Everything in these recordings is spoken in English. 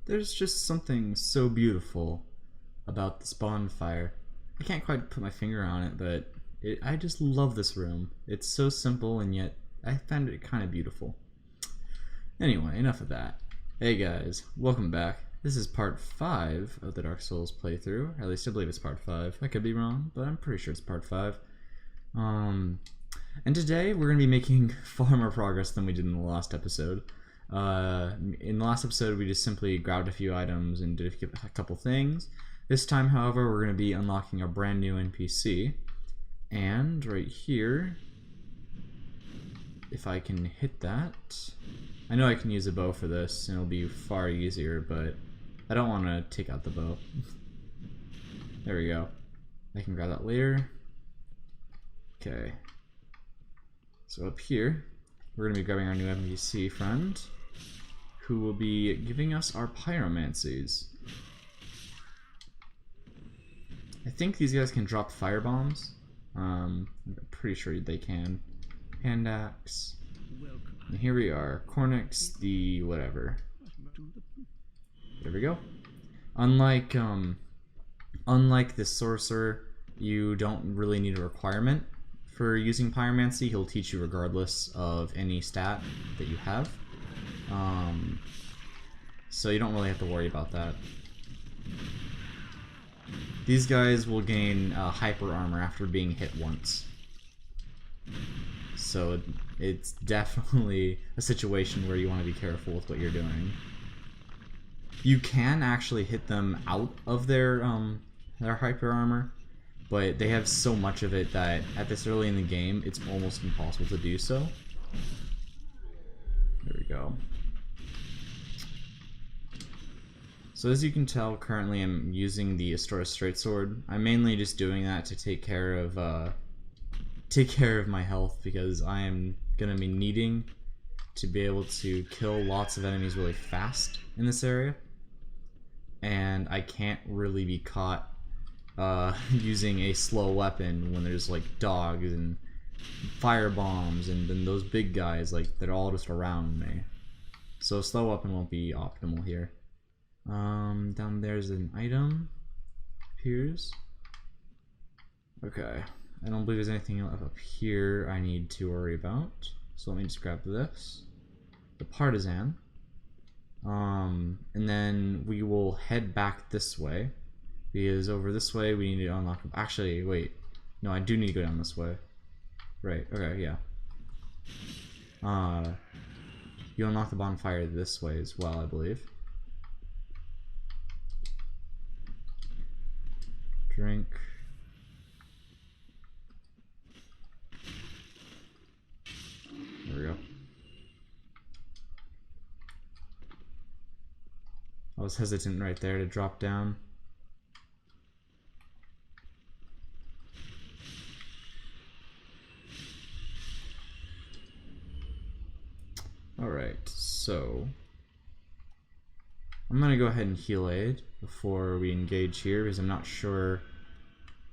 There's just something so beautiful about this bonfire. I can't quite put my finger on it, but I just love this room. It's so simple and yet I find it kind of beautiful. Anyway, enough of that. Hey guys, welcome back. This is part 5 of the Dark Souls playthrough. At least I believe it's part 5. I could be wrong, but I'm pretty sure it's part 5. And today we're going to be making far more progress than we did in the last episode. In the last episode we just simply grabbed a few items and did a couple things. This time, however, we're going to be unlocking a brand new NPC. And right here, if I can hit that, I know I can use a bow for this and it'll be far easier, but I don't want to take out the bow. There we go. I can grab that later. Okay. So up here, we're going to be grabbing our new NPC friend, who will be giving us our pyromancies. I think these guys can drop fire bombs. I'm pretty sure they can. Hand axe. And here we are, Cornix the whatever. There we go. Unlike the sorcerer, you don't really need a requirement for using pyromancy. He'll teach you regardless of any stat that you have. So you don't really have to worry about that. These guys will gain hyper armor after being hit once. So it's definitely a situation where you want to be careful with what you're doing. You can actually hit them out of their hyper armor, but they have so much of it that at this early in the game, it's almost impossible to do so. There we go. So as you can tell, currently I'm using the Astora Straight Sword. I'm mainly just doing that to take care of my health, because I am gonna be needing to be able to kill lots of enemies really fast in this area, and I can't really be caught using a slow weapon when there's like dogs and fire bombs and then those big guys, like they're all just around me. So a slow weapon won't be optimal here. Down there's an item. Appears. Okay. I don't believe there's anything up here I need to worry about. So let me just grab this. The partisan. And then we will head back this way. Because over this way we need to unlock... Actually, wait. No, I do need to go down this way. Right, okay, yeah. You unlock the bonfire this way as well, I believe. Drink. There we go. I was hesitant right there to drop down. Alright, so I'm gonna go ahead and heal aid before we engage here, because I'm not sure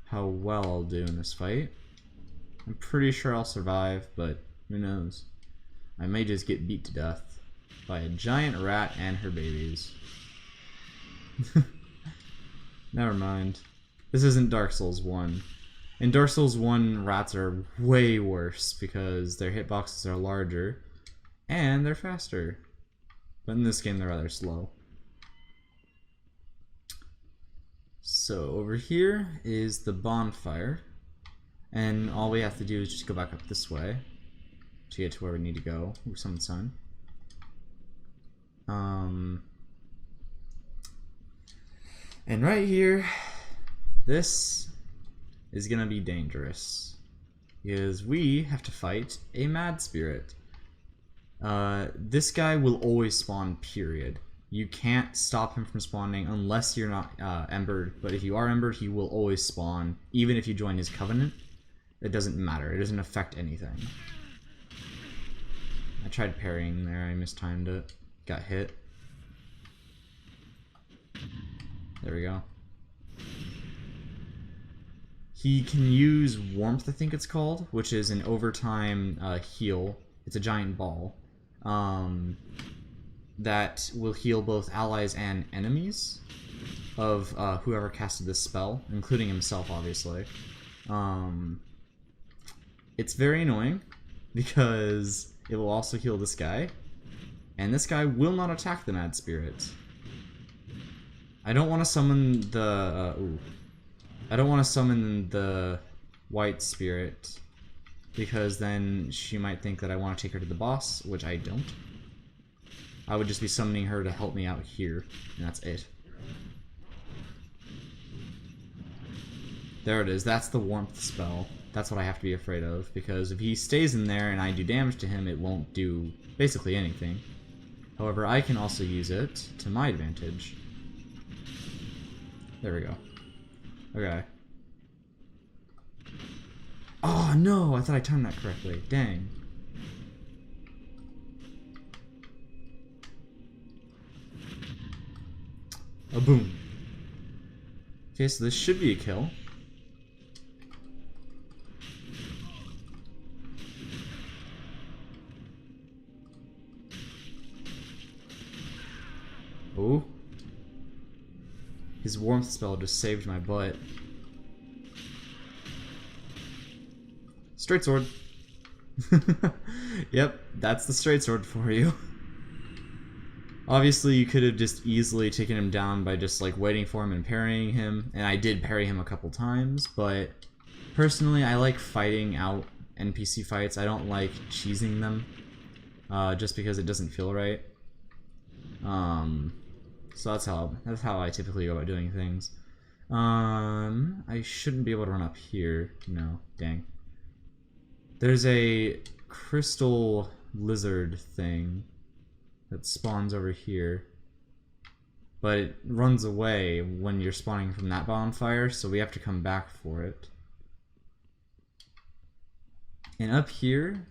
how well I'll do in this fight. I'm pretty sure I'll survive, but who knows? I may just get beat to death by a giant rat and her babies. Never mind. This isn't Dark Souls 1. In Dark Souls 1, rats are way worse because their hitboxes are larger and they're faster. But in this game, they're rather slow. So over here is the bonfire, and all we have to do is just go back up this way to get to where we need to go. Ooh, summon sun. And right here, this is gonna be dangerous because we have to fight a mad spirit. This guy will always spawn, period. You can't stop him from spawning unless you're not embered, but if you are embered, he will always spawn, even if you join his covenant. It doesn't matter, it doesn't affect anything. I tried parrying there, I mistimed it. Got hit. There we go. He can use Warmth, I think it's called, which is an overtime heal. It's a giant ball. that will heal both allies and enemies of whoever casted this spell, including himself, obviously. It's very annoying because it will also heal this guy, and this guy will not attack the Mad Spirit. I don't want to summon the I don't want to summon the White Spirit because then she might think that I want to take her to the boss, which I don't. I would just be summoning her to help me out here, and that's it. There it is. That's the warmth spell. That's what I have to be afraid of, because if he stays in there and I do damage to him, it won't do basically anything. However, I can also use it to my advantage. There we go. Okay. Oh no, I thought I timed that correctly. Dang. Oh, boom. Okay, so this should be a kill. Oh. His warmth spell just saved my butt. Straight sword. Yep, that's the straight sword for you. Obviously, you could have just easily taken him down by just like waiting for him and parrying him, and I did parry him a couple times, but personally I like fighting out NPC fights. I don't like cheesing them, just because it doesn't feel right. So that's how I typically go about doing things. I shouldn't be able to run up here. No, dang. There's a crystal lizard thing that spawns over here, but it runs away when you're spawning from that bonfire, so we have to come back for it. And up here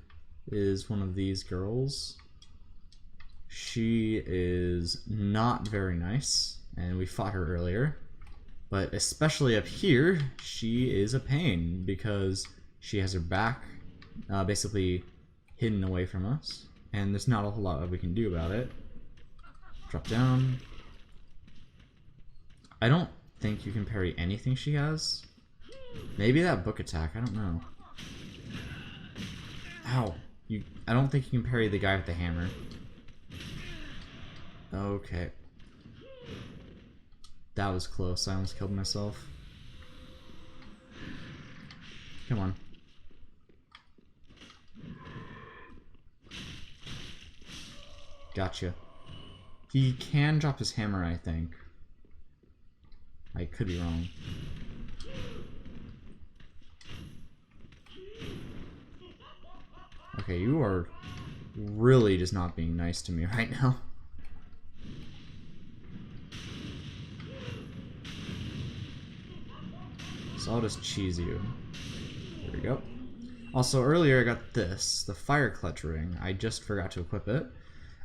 is one of these girls. She is not very nice, and we fought her earlier, but especially up here, she is a pain because she has her back basically hidden away from us, and there's not a whole lot that we can do about it. Drop down. I don't think you can parry anything she has. Maybe that book attack, I don't know. Ow. I don't think you can parry the guy with the hammer. Okay. That was close. I almost killed myself. Come on. Gotcha. He can drop his hammer, I think. I could be wrong. Okay, you are really just not being nice to me right now. So I'll just cheese you. There we go. Also, earlier I got this, the Fire Clutch Ring. I just forgot to equip it.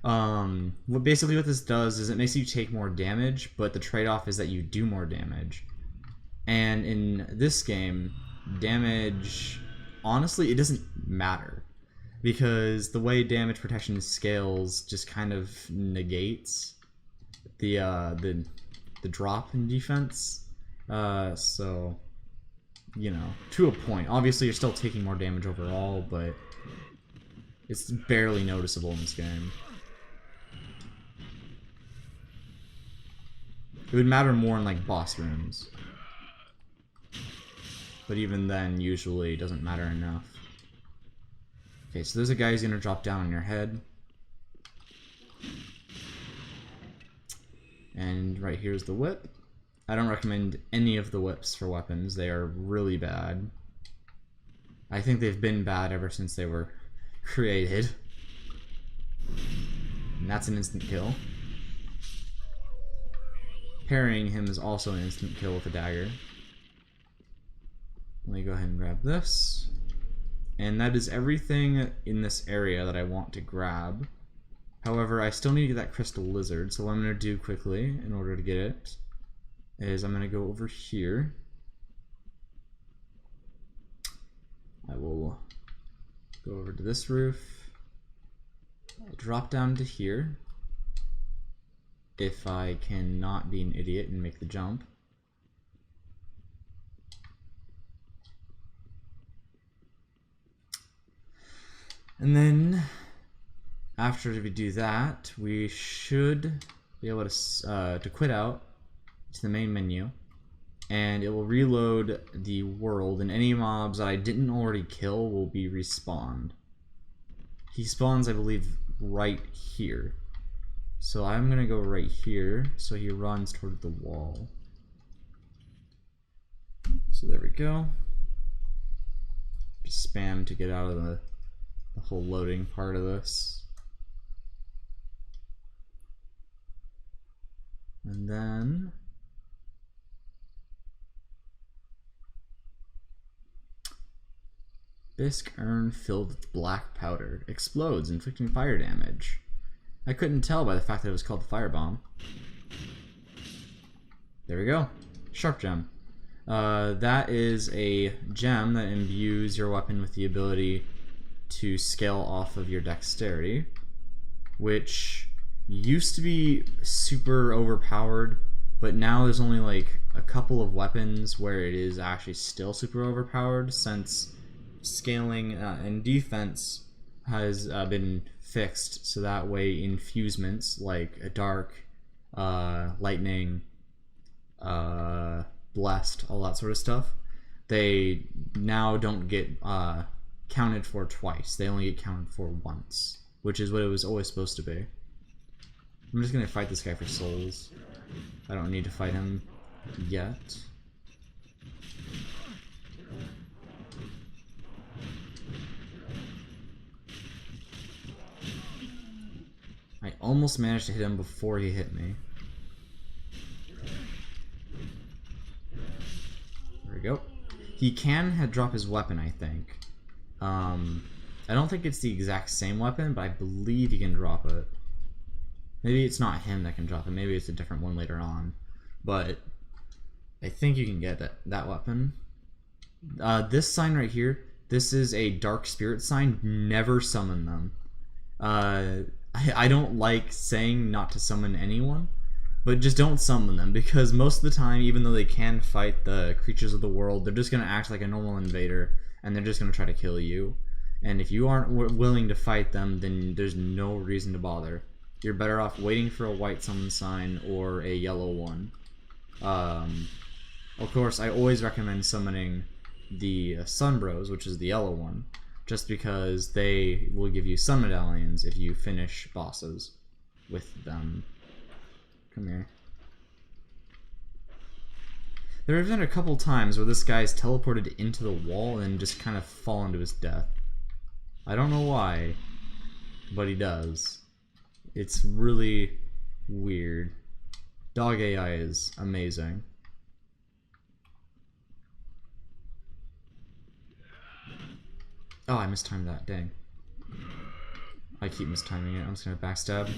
What this does is it makes you take more damage, but the trade-off is that you do more damage. And in this game, damage, honestly, it doesn't matter, because the way damage protection scales just kind of negates the drop in defense. So, you know, to a point. Obviously, you're still taking more damage overall, but it's barely noticeable in this game. It would matter more in like boss rooms, but even then, usually it doesn't matter enough. Okay, so there's a guy who's gonna drop down on your head, and right here's the whip. I don't recommend any of the whips for weapons. They are really bad. I think they've been bad ever since they were created. And that's an instant kill. Parrying him is also an instant kill with a dagger. Let me go ahead and grab this. And that is everything in this area that I want to grab. However, I still need to get that crystal lizard, so what I'm going to do quickly in order to get it is I'm going to go over here. I will go over to this roof. I'll drop down to here. if I cannot be an idiot and make the jump. And then after we do that, we should be able to quit out to the main menu, and it will reload the world, and any mobs that I didn't already kill will be respawned. He spawns, I believe, right here. So I'm gonna go right here, so he runs toward the wall. So there we go. Just spam to get out of the whole loading part of this. And then Bisque urn filled with black powder explodes, inflicting fire damage. I couldn't tell by the fact that it was called the firebomb. There we go. Sharp gem. That is a gem that imbues your weapon with the ability to scale off of your dexterity, which used to be super overpowered, but now there's only like a couple of weapons where it is actually still super overpowered, since scaling and defense has been fixed, so that way infusements like a dark, lightning, blessed, all that sort of stuff, they now don't get counted for twice. They only get counted for once, which is what it was always supposed to be. I'm just gonna fight this guy for souls. I don't need to fight him yet. I almost managed to hit him before he hit me. There we go. He can drop his weapon, I think. I don't think it's the exact same weapon, but I believe he can drop it. Maybe it's not him that can drop it. Maybe it's a different one later on. But I think you can get that weapon. This sign right here, this is a dark spirit sign. Never summon them. I don't like saying not to summon anyone, but just don't summon them, because most of the time, even though they can fight the creatures of the world, they're just going to act like a normal invader, and they're just going to try to kill you. And if you aren't willing to fight them, then there's no reason to bother. You're better off waiting for a white summon sign or a yellow one. Of course, I always recommend summoning the Sunbros, which is the yellow one, just because they will give you sun medallions if you finish bosses with them. Come here. There have been a couple times where this guy's teleported into the wall and just kind of fallen to his death. I don't know why, but he does. It's really weird. Dog AI is amazing. Oh, I mistimed that, dang. I keep mistiming it. I'm just gonna backstab.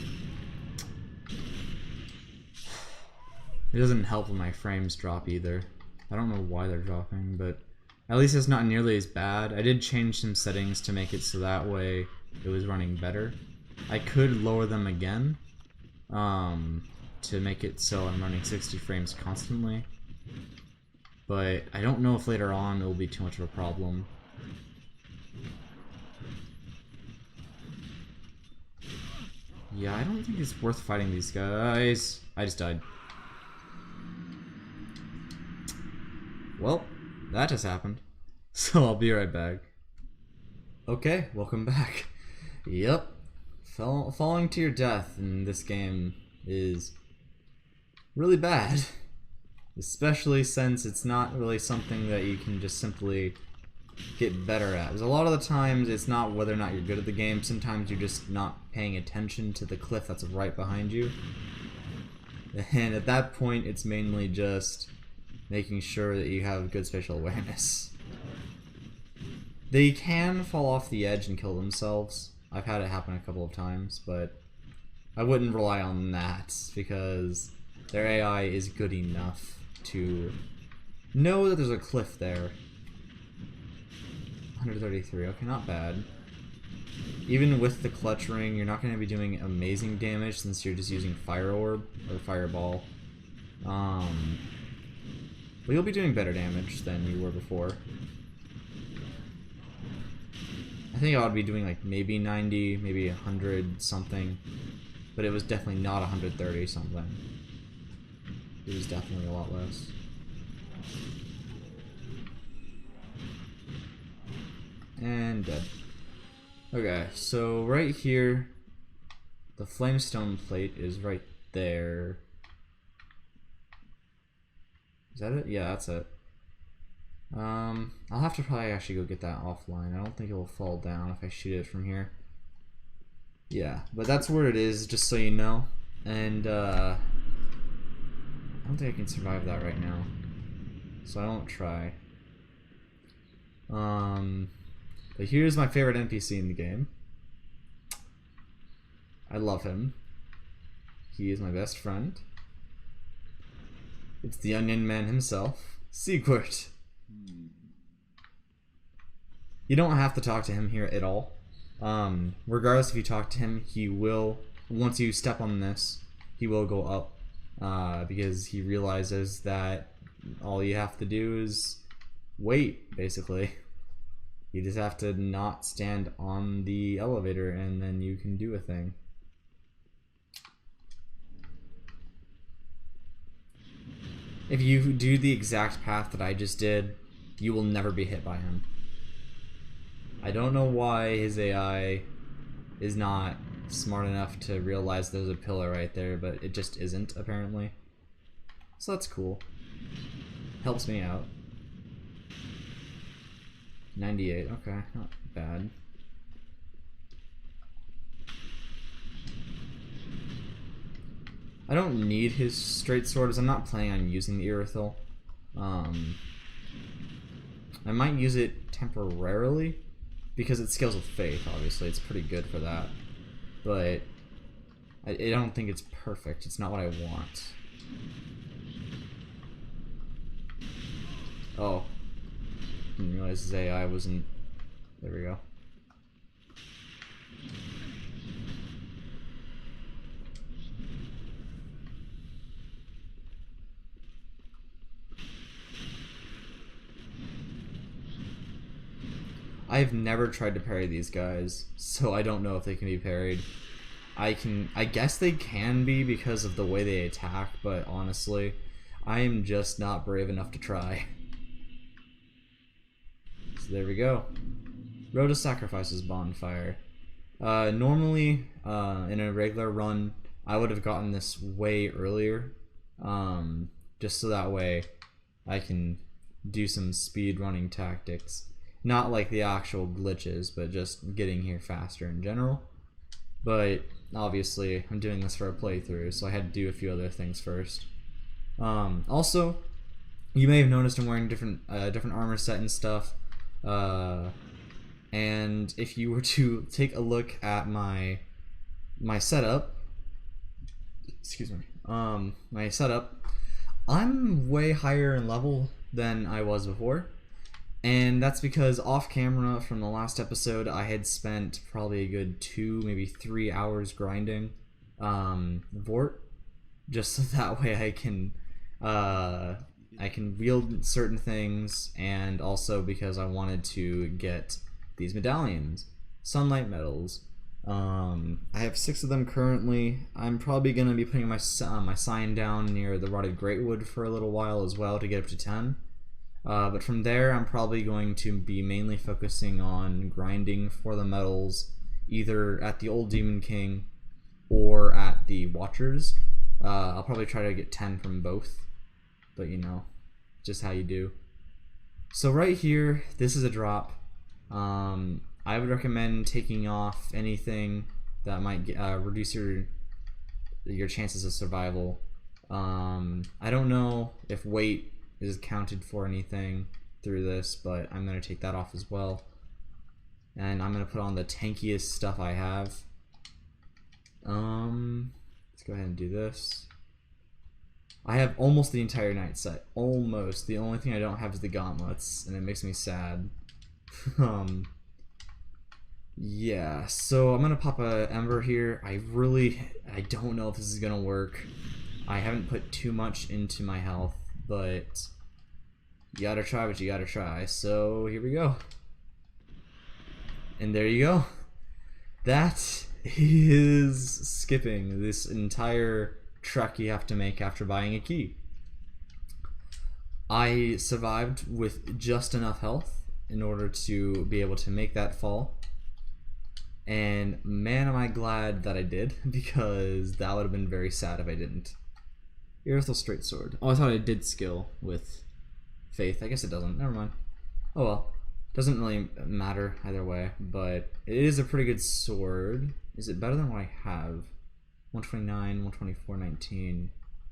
It doesn't help when my frames drop either. I don't know why they're dropping, but at least it's not nearly as bad. I did change some settings to make it so that way it was running better. I could lower them again to make it so I'm running 60 frames constantly, but I don't know if later on it will be too much of a problem. Yeah, I don't think it's worth fighting these guys. I just died. Well, that just happened. So I'll be right back. Okay, welcome back. Yep. Falling to your death in this game is really bad. Especially since it's not really something that you can just simply get better at. Because a lot of the times it's not whether or not you're good at the game, sometimes you're just not paying attention to the cliff that's right behind you. And at that point it's mainly just making sure that you have good spatial awareness. They can fall off the edge and kill themselves. I've had it happen a couple of times, but I wouldn't rely on that because their AI is good enough to know that there's a cliff there. 133, okay, not bad. Even with the clutch ring, you're not going to be doing amazing damage since you're just using Fire Orb or Fireball. But you'll be doing better damage than you were before. I think I would be doing like maybe 90, maybe 100 something, but it was definitely not 130 something. It was definitely a lot less. And dead. Okay, so right here, the Flamestone plate is right there. Is that it? Yeah, that's it. I'll have to probably actually go get that offline. I don't think it will fall down if I shoot it from here. Yeah, but that's where it is, just so you know. And I don't think I can survive that right now, so I won't try. But here's my favorite NPC in the game. I love him. He is my best friend. It's the Onion Man himself, Siegward. You don't have to talk to him here at all. Regardless if you talk to him, he will, once you step on this, he will go up. Because he realizes that all you have to do is wait, basically. You just have to not stand on the elevator and then you can do a thing. If you do the exact path that I just did, you will never be hit by him. I don't know why his AI is not smart enough to realize there's a pillar right there, but it just isn't, apparently. So that's cool. Helps me out. 98, okay, not bad. I don't need his straight sword as I'm not planning on using the Irithyll. I might use it temporarily because it scales with faith, obviously. It's pretty good for that. But I don't think it's perfect. It's not what I want. Oh. Didn't realize his AI wasn't... There we go. I've never tried to parry these guys, so I don't know if they can be parried. I guess they can be because of the way they attack, but honestly, I am just not brave enough to try. So there we go. Road to Sacrifices bonfire. Normally, in a regular run, I would have gotten this way earlier, just so that way I can do some speed running tactics. Not like the actual glitches, but just getting here faster in general. But obviously, I'm doing this for a playthrough, so I had to do a few other things first. Also, you may have noticed I'm wearing different armor set and stuff. And if you were to take a look at my setup, excuse me, my setup, I'm way higher in level than I was before. And that's because off camera from the last episode, I had spent probably a good 2, maybe 3 hours grinding Vort, just so that way I can wield certain things, and also because I wanted to get these medallions, Sunlight Medals. I have 6 of them currently. I'm probably going to be putting my sign down near the Rotted Greatwood for a little while as well to get up to 10. But from there, I'm probably going to be mainly focusing on grinding for the medals, either at the Old Demon King or at the Watchers. I'll probably try to get 10 from both, but you know, just how you do. So right here, this is a drop. I would recommend taking off anything that might reduce your chances of survival. I don't know if weight is counted for anything through this, but I'm going to take that off as well. And I'm going to put on the tankiest stuff I have. Let's go ahead and do this. I have almost the entire knight set. Almost. The only thing I don't have is the gauntlets, and it makes me sad. Yeah, so I'm gonna pop a Ember here. I don't know if this is gonna work. I haven't put too much into my health, but you gotta try what you gotta try. So here we go. And there you go. That is skipping this entire trek you have to make after buying a key. I survived with just enough health in order to be able to make that fall. And man, am I glad that I did, because that would have been very sad if I didn't. Irithyll Straight Sword. Oh, I thought I did skill with Faith. I guess it doesn't. Never mind. Oh well. Doesn't really matter either way, but it is a pretty good sword. Is it better than what I have? 129, 124, 19,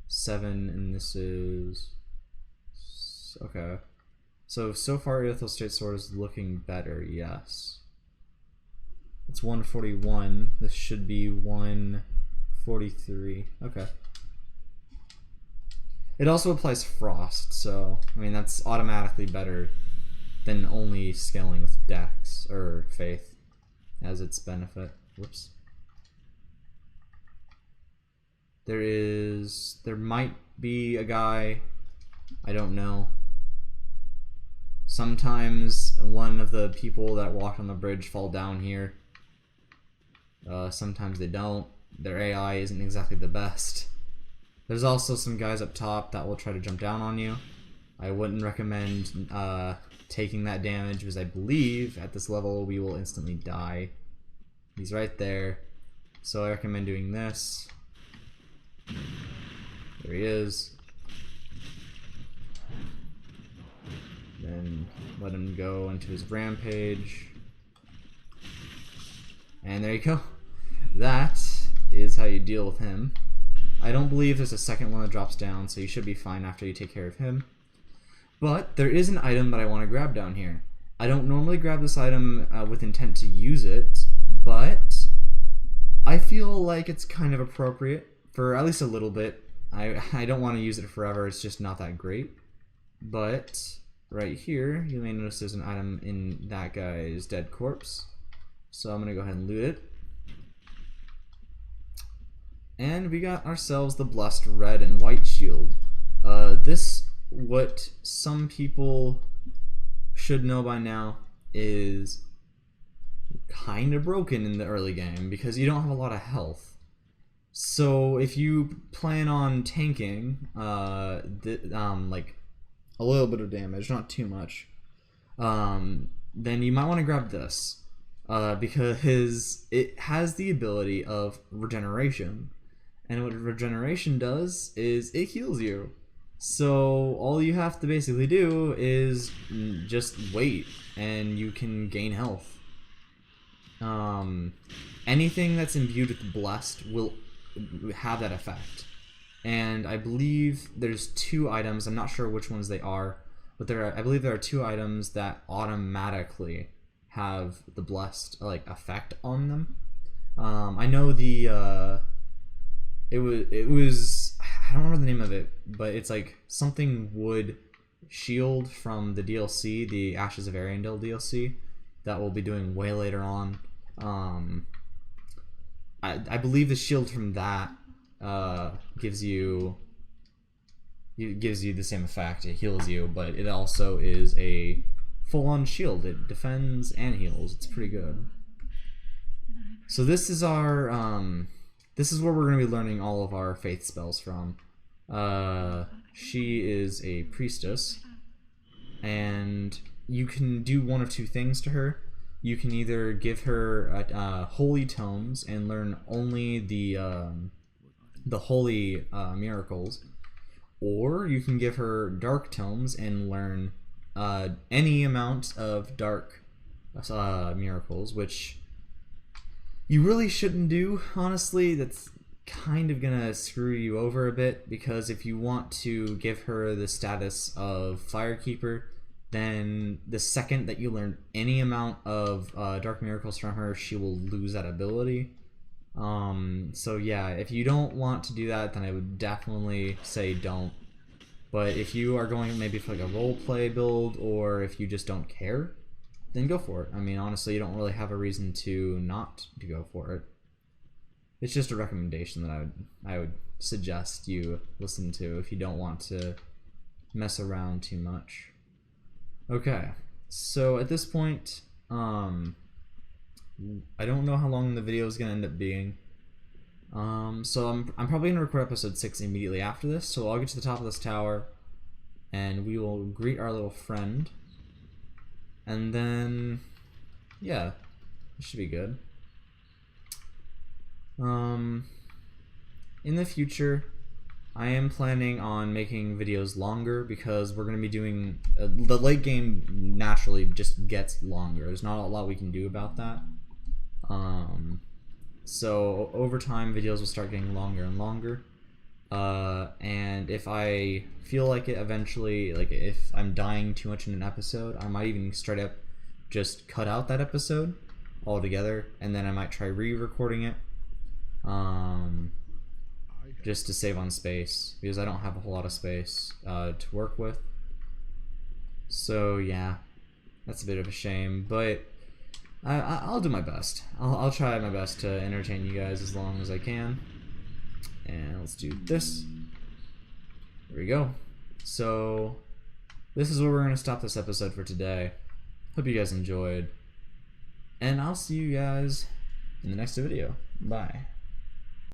7, and this is... Okay. So far Irithyll Straight Sword is looking better, yes. It's 141. This should be 143. Okay. It also applies Frost, so I mean that's automatically better than only scaling with Dex or Faith as its benefit. Whoops. There might be a guy, I don't know. Sometimes one of the people that walk on the bridge fall down here. Sometimes they don't. Their AI isn't exactly the best. There's also some guys up top that will try to jump down on you. I wouldn't recommend taking that damage, because I believe at this level we will instantly die. He's right there. So I recommend doing this. There he is. Then let him go into his rampage. And there you go. That is how you deal with him. I don't believe there's a second one that drops down, so you should be fine after you take care of him. But there is an item that I want to grab down here. I don't normally grab this item with intent to use it, but I feel like it's kind of appropriate for at least a little bit. I don't want to use it forever, it's just not that great. But right here, you may notice there's an item in that guy's dead corpse. So I'm going to go ahead and loot it. And we got ourselves the Blessed Red and White Shield. This, what some people should know by now, is kind of broken in the early game because you don't have a lot of health. So if you plan on tanking, like a little bit of damage, not too much, then you might want to grab this. Because it has the ability of regeneration. And what regeneration does is it heals you. So all you have to basically do is just wait and you can gain health. Anything that's imbued with Blessed will have that effect. And I believe there's 2 items, I'm not sure which ones they are, but I believe there are 2 items that automatically have the Blessed effect on them. I know the it was I don't remember the name of it, but it's like something wood shield from the DLC, the Ashes of Ariandel DLC, that we'll be doing way later on. I believe the shield from that gives you the same effect. It heals you, but it also is a full-on shield. It defends and heals. It's pretty good. So this is our this is where we're going to be learning all of our faith spells from. She is a priestess, and you can do one of 2 things to her. You can either give her holy tomes and learn only the holy miracles, or you can give her dark tomes and learn any amount of dark miracles, which you really shouldn't do, honestly. That's kind of gonna screw you over a bit, because if you want to give her the status of Firekeeper, then the second that you learn any amount of dark miracles from her, she will lose that ability. So yeah, if you don't want to do that, then I would definitely say don't. But if you are going maybe for like a roleplay build, or if you just don't care, then go for it. I mean, honestly, you don't really have a reason to not to go for it. It's just a recommendation that I would suggest you listen to if you don't want to mess around too much. Okay, so at this point, I don't know how long the video is gonna end up being. So I'm probably gonna record episode 6 immediately after this. So I'll get to the top of this tower, and we will greet our little friend, and then yeah, it should be good. In the future, I am planning on making videos longer because we're going to be doing the late game naturally just gets longer. There's not a lot we can do about that. So over time, videos will start getting longer and longer. And if I feel like it eventually, like if I'm dying too much in an episode, I might even straight up just cut out that episode altogether, and then I might try re-recording it. Just to save on space, because I don't have a whole lot of space to work with. So yeah, that's a bit of a shame, but I'll do my best. I'll try my best to entertain you guys as long as I can. And let's do this. There we go. So this is where we're going to stop this episode for today. Hope you guys enjoyed, and I'll see you guys in the next video. Bye.